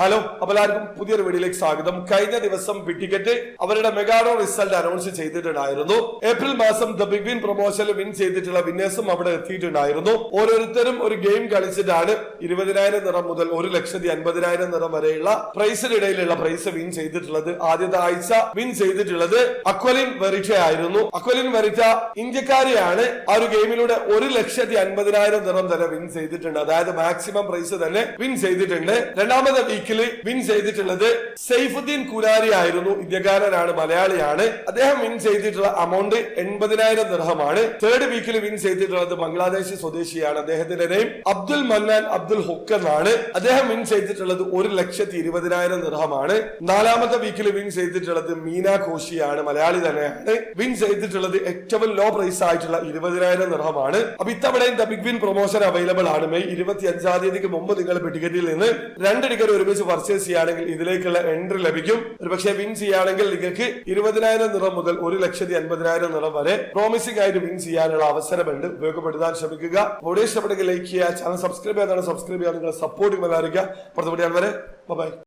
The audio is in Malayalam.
ഹലോ, അപ്പോൾ എല്ലാവർക്കും പുതിയൊരു വീഡിയോയിലേക്ക് സ്വാഗതം. കഴിഞ്ഞ ദിവസം ബിഗ് ടിക്കറ്റ് അവരുടെ മെഗാഡോ റിസൾട്ട് അനൗൺസ് ചെയ്തിട്ടുണ്ടായിരുന്നു. ഏപ്രിൽ മാസം ദ ബിഗ് വിൻ പ്രൊമോഷനിൽ വിൻ ചെയ്തിട്ടുള്ള വിന്നേഴ്സും അവിടെ എത്തിയിട്ടുണ്ടായിരുന്നു. ഓരോരുത്തരും ഒരു ഗെയിം കളിച്ചിട്ടാണ് 20,000 നിറം മുതൽ 1,50,000 നിറം വരെയുള്ള പ്രൈസിനിടയിലുള്ള പ്രൈസ് വിൻ ചെയ്തിട്ടുള്ളത്. ആദ്യത്തെ ആഴ്ച വിൻ ചെയ്തിട്ടുള്ളത് അക്വലിൻ വെറിറ്റ ആയിരുന്നു. അക്വലിൻ വെറിറ്റ ഇന്ത്യക്കാരെയാണ് ആ ഒരു ഗെയിമിലൂടെ 1,50,000 നിറം തന്നെ വിൻ ചെയ്തിട്ടുണ്ട്. അതായത് മാക്സിമം പ്രൈസ് തന്നെ വിൻ ചെയ്തിട്ടുണ്ട്. രണ്ടാമത്തെ വിൻ ചെയ്തിട്ടുള്ളത് സൈഫുദ്ദീൻ കുരാരി ആയിരുന്നു. ഇന്ത്യക്കാരനാണ്, മലയാളിയാണ്. അദ്ദേഹം വിൻ ചെയ്തിട്ടുള്ള അമൗണ്ട് 80,000 ദിർഹമാണ്. തേർഡ് വീക്കിൽ വിൻ ചെയ്തിട്ടുള്ളത് ബംഗ്ലാദേശ് സ്വദേശിയാണ്. അദ്ദേഹത്തിന്റെ നെയിം അബ്ദുൽ മന്നാൻ അബ്ദുൽ ഹുക്ക് എന്നാണ്. അദ്ദേഹം വിൻ ചെയ്തിട്ടുള്ളത് 1,20,000 ദിർഹമാണ്. നാലാമത്തെ വീക്കിൽ വിൻ ചെയ്തിട്ടുള്ളത് മീന കോശിയാണ്, മലയാളി തന്നെയാണ്. വിൻ ചെയ്തിട്ടുള്ളത് ഏറ്റവും ലോ പ്രൈസ് ആയിട്ടുള്ള 20,000 ദിർഹമാണ്. അപ്പൊ ഇത്തവണയും the big win promotion available ആണ്. മെയ് 25 മുമ്പ് നിങ്ങൾ ടിക്കറ്റിൽ നിന്ന് 2 ടിക്കറ്റ് ഒരുമിച്ച് പർച്ചേസ് ചെയ്യുകയാണെങ്കിൽ ഇതിലേക്കുള്ള എൻട്രി ലഭിക്കും. ഒരു പക്ഷേ വിൻ ചെയ്യുകയാണെങ്കിൽ നിങ്ങൾക്ക് 20,000 നിറം മുതൽ 1,50,000 നിറം വരെ പ്രോമിസിംഗ് ആയിട്ട് വിൻ ചെയ്യാനുള്ള അവസരമുണ്ട്. ഉപയോഗപ്പെടുത്താൻ ശ്രമിക്കുക. വീഡിയോ ഇഷ്ടപ്പെട്ടെങ്കിൽ ലൈക്ക് ചെയ്യുക, ചാനൽ സബ്സ്ക്രൈബ് ചെയ്യാൻ സബ്സ്ക്രൈബ് ചെയ്യാൻ നിങ്ങളുടെ സപ്പോർട്ട് എല്ലാവരും. വരെ ബൈ.